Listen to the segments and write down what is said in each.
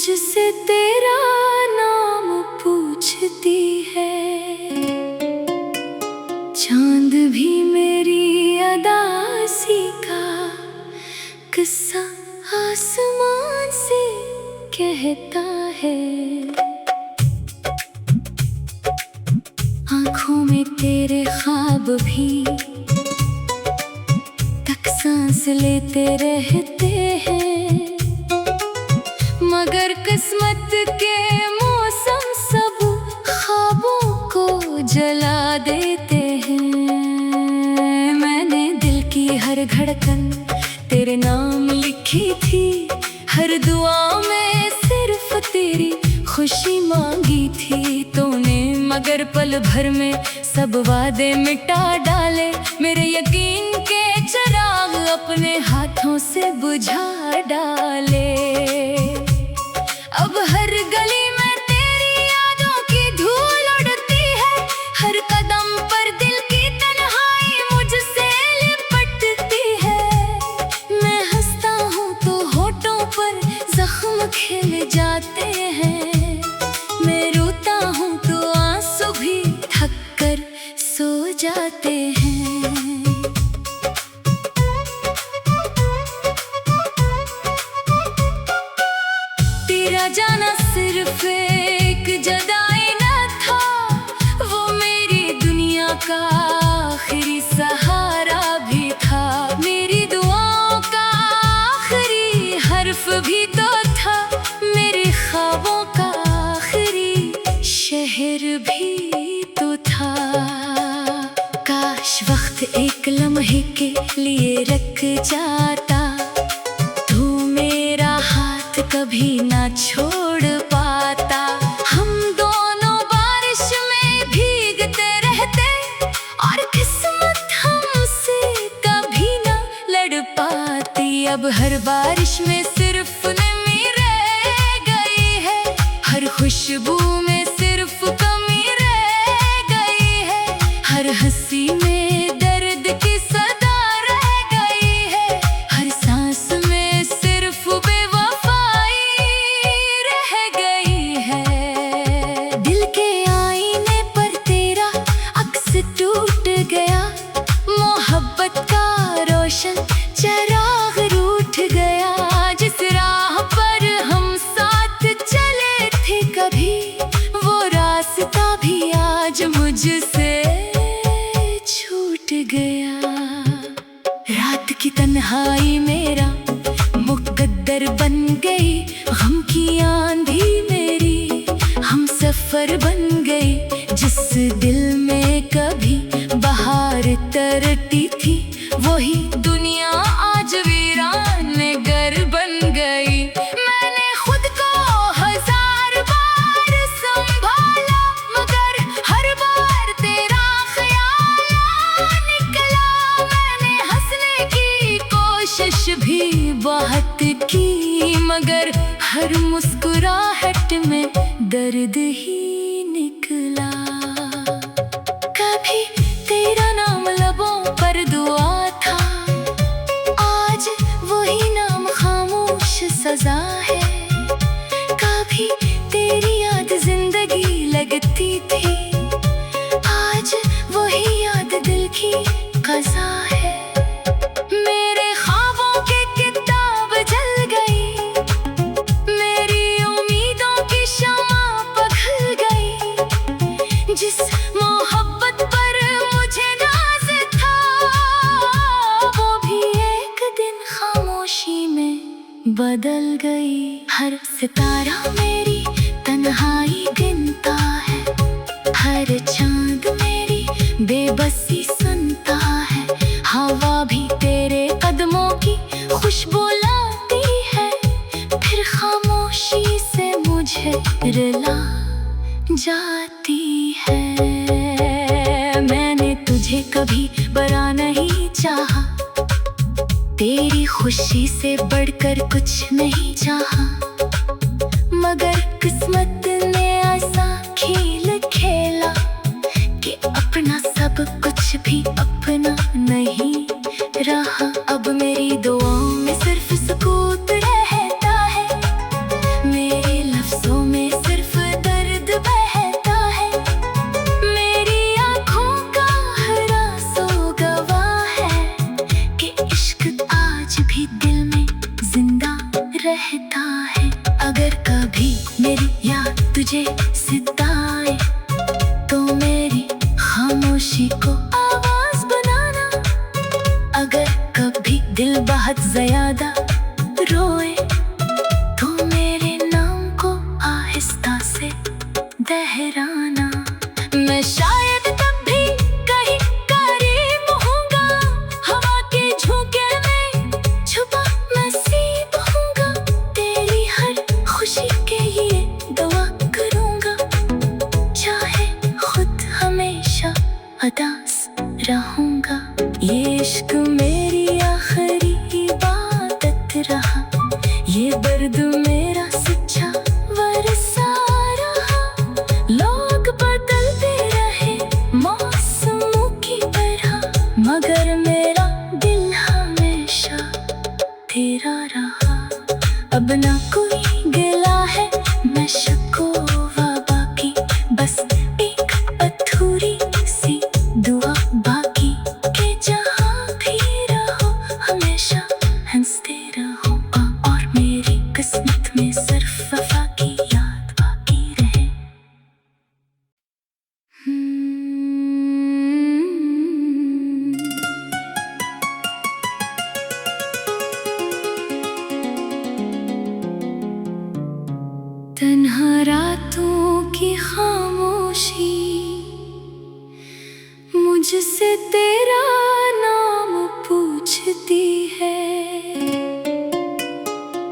मुझसे तेरा नाम पूछती है, चांद भी मेरी अदासी का किस्सा आसमान से कहता है। आँखों में तेरे ख्वाब भी तक सांस लेते रहते हैं, मगर किस्मत के मौसम सब ख्वाबों को जला देते हैं। मैंने दिल की हर धड़कन तेरे नाम लिखी थी, हर दुआ में सिर्फ तेरी खुशी मांगी थी तूने, मगर पल भर में सब वादे मिटा डाले। मेरे यकीन के चिराग अपने हाथों से बुझा डाले। अब हर गली में तेरी यादों की धूल उड़ती है, हर कदम पर दिल की तन्हाई मुझसे लिपटती है। मैं हंसता हूँ तो होठों पर जख्म खिल जाते हैं, मैं रोता हूँ तो आंसू भी थक कर सो जाते हैं। तेरा जाना सिर्फ एक जुदाई न था, वो मेरी दुनिया का आखिरी सहारा भी था। मेरी दुआओं का आखिरी हर्फ भी तो था, मेरे ख्वाबों का आखिरी शहर भी तो था। काश वक्त एक लम्हे के लिए रुक जाता, कभी ना छोड़ पाता। हम दोनों बारिश में भीगते रहते और किस्मत हमसे कभी ना लड़ पाती। अब हर बारिश में सिर्फ नमी रह गई है, हर खुशबू में सिर्फ कमी रह गई है, हर हंसी में दर्द की सदा रह गई है, हर सांस में सिर्फ टूट गया। मोहब्बत का रोशन चराग रूठ गया, जिस राह पर हम साथ चले थे कभी, वो रास्ता भी आज मुझसे छूट गया। रात की तन्हाई मेरा मुकद्दर बन गई, गम की आंधी मेरी हम सफर बन गई। जिस दिल में कभी बहार तरती थी, वही दुनिया आज वीरान घर बन गई। मैंने खुद को हजार बार संभाला, मगर हर बार तेरा ख्याल निकला। मैंने हंसने की कोशिश भी बहुत की, मगर हर मुस्कुराहट में दर्द ही निकला। कभी तेरा नाम लबों पर दुआ था, आज वही नाम खामोश सजा है। कभी तेरी याद जिंदगी लगती थी, आज वही याद दिल की क़ज़ा है। मेरे ख्वाबों की किताब जल गई, मेरी उम्मीदों की शम्मा पिघल गई। जिस मोहब्बत पर मुझे नाज था, वो भी एक दिन खामोशी में बदल गई। हर सितारा मेरी तन्हाई गिनता है, हर चांद मेरी बेबसी सुनता है। हवा भी तेरे कदमों की खुशबू लाती है, फिर खामोशी से मुझे रुला जाती है। मैंने तुझे कभी बरा नहीं चाहा, तेरी खुशी से बढ़कर कुछ नहीं चाहा, मगर किस्मत ने ऐसा खेल खेला कि अपना सब कुछ भी अपना नहीं रहा। अब मेरी दुआओं में सिर्फ सुकून रहता है, मेरे रहता है। अगर कभी मेरी याद तुझे सताए तो मेरी खामोशी को आवाज बनाना। अगर कभी दिल बहुत ज्यादा रोए तो मेरे नाम को आहिस्ता से दोहराना। मैं शायद तब भी कहीं करीब होऊंगा, हवा के झोंके में छुपा नसीब होऊंगा। तेरी हर खुशी के लिए दुआ करूंगा, चाहे खुद हमेशा उदास रहूंगा। ये इश्क मेरी आखिरी इबादत रहा, ये दर्द मेरा सच्चा वरसा रहा। लोग बदलते रहे मौसमों की तरह, मगर मेरा दिल हमेशा तेरा रहा। अब ना कोई गिला है मैं शिकवा बाकी, बस एक अधूरी सी दुआ बाकी के जहाँ भी रहो हमेशा हंसते रहो, और मेरी किस्मत में सिर्फ वफा की याद बाकी रहे। तन्हा रातों की खामोशी मुझसे तेरा नाम पूछती है।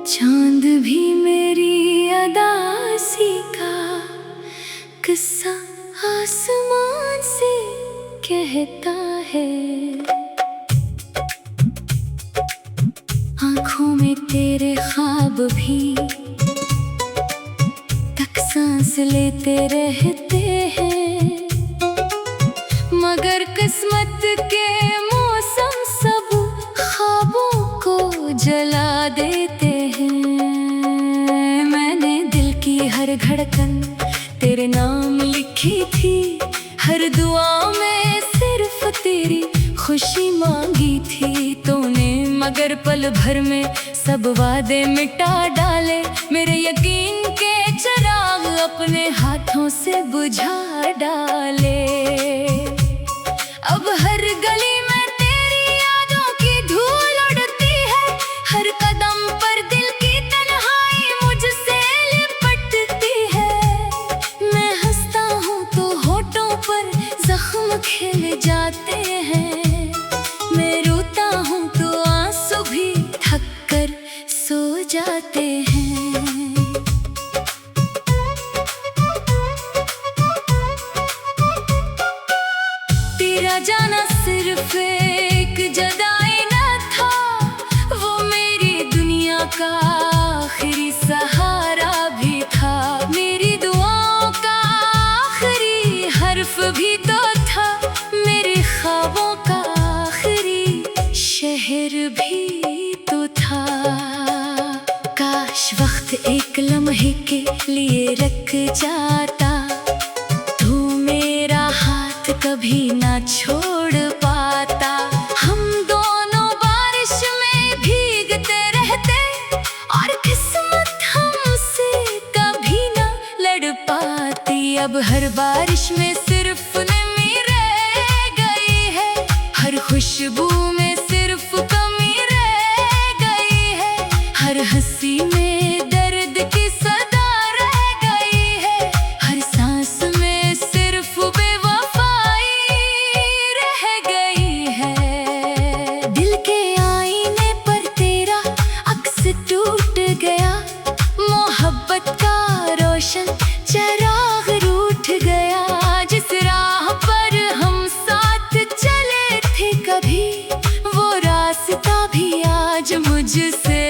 चांद भी मेरी अदासी का किस्सा आसमान से कहता है। आँखों में तेरे ख्वाब भी तक सांस लेते रहते हैं, मगर किस्मत के मौसम सब ख्वाबों को जला देते हैं। मैंने दिल की हर धड़कन तेरे नाम लिखी थी, हर दुआ में सिर्फ तेरी खुशी मांगी थी तूने, मगर पल भर में सब वादे मिटा डाले। मेरे यकीन के चिराग अपने हाथों से बुझा डाले। अब हर गली में तेरी यादों की धूल उड़ती है, हर कदम पर दिल की तन्हाई मुझसे लिपटती है। मैं हंसता हूँ तो होठों पर जख्म खिल जाते हैं, मैं रोता हूँ तो आंसू भी थक कर सो जाते हैं। तेरा जाना सिर्फ एक जुदाई न था, वो मेरी दुनिया का आखिरी सहारा भी था। मेरी दुआओं का आखिरी हर्फ भी तो था, मेरे ख्वाबों का आखिरी शहर भी तो था। काश वक्त एक लम्हे के लिए रख जाता, तू मेरा हाथ कभी ना छोड़ पाता। हम दोनों बारिश में भीगते रहते, और किस्मत हमसे कभी ना लड़ पाती। अब हर बारिश में सिर्फ नमी रह गई है, हर खुशबू में सिर्फ कमी रह गई है, हर हंसी में दर्द की सदा रह गई है, हर सांस में सिर्फ बेवफाई रह गई है। दिल के आईने पर तेरा अक्स टूट गया, मोहब्बत का रोशन चिराग रूठ गया। जिस राह पर हम साथ चले थे कभी, वो रास्ता भी आज मुझसे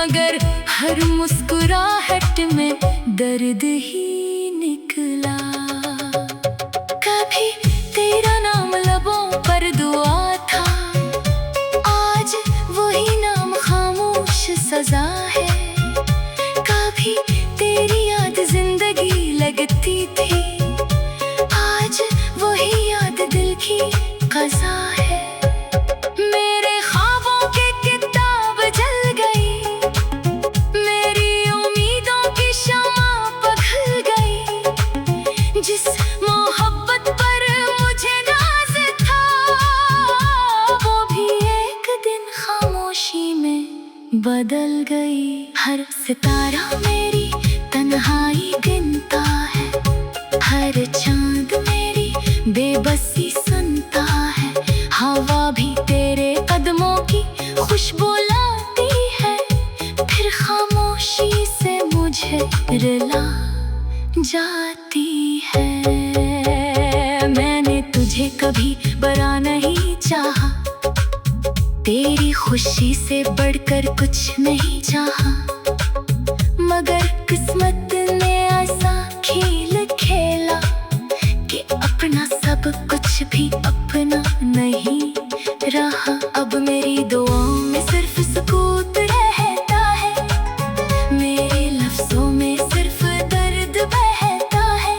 मगर हर मुस्कुराहट में दर्द ही निकला। कभी तेरा नाम लबों पर दुआ था, आज वही नाम खामोश सजा है। कभी तेरी याद जिंदगी लगती थी, आज वही याद दिल की क़ज़ा है। मेरे ख्वाबों की किताब जल गई, मेरी उम्मीदों की शम्मा पिघल गई। जिस मोहब्बत पर मुझे नाज़ था, वो भी एक दिन खामोशी में बदल गई। हर सितारा मेरी तन्हाई गिनता है, हर चांद मेरी बेबसी सुनता है। हवा भी तेरे कदमों की खुशबू लाती है, फिर खामोशी से मुझे रुला जाती है। मैंने तुझे कभी बरा नहीं चाहा, तेरी खुशी से बढ़कर कुछ नहीं चाहा, मगर किस्मत ने ऐसा खेल खेला कि अपना सब कुछ भी अपना नहीं रहा। अब मेरी दुआओं में सिर्फ सुकूत रहता है, मेरे लफ्जों में सिर्फ दर्द बहता है।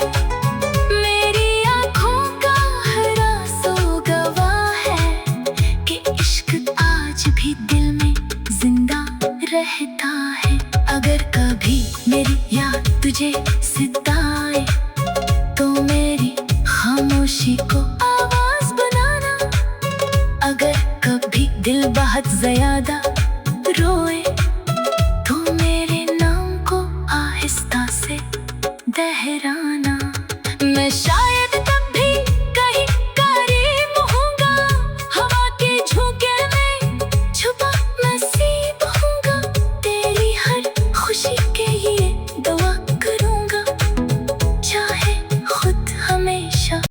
मेरी आँखों का हर आंसू गवाह है कि इश्क आज भी दिल में जिंदा रहता है। अगर कभी मेरी याद तुझे सताए, तो मेरी खामोशी को आवाज बनाना। अगर कभी दिल बहुत ज़्यादा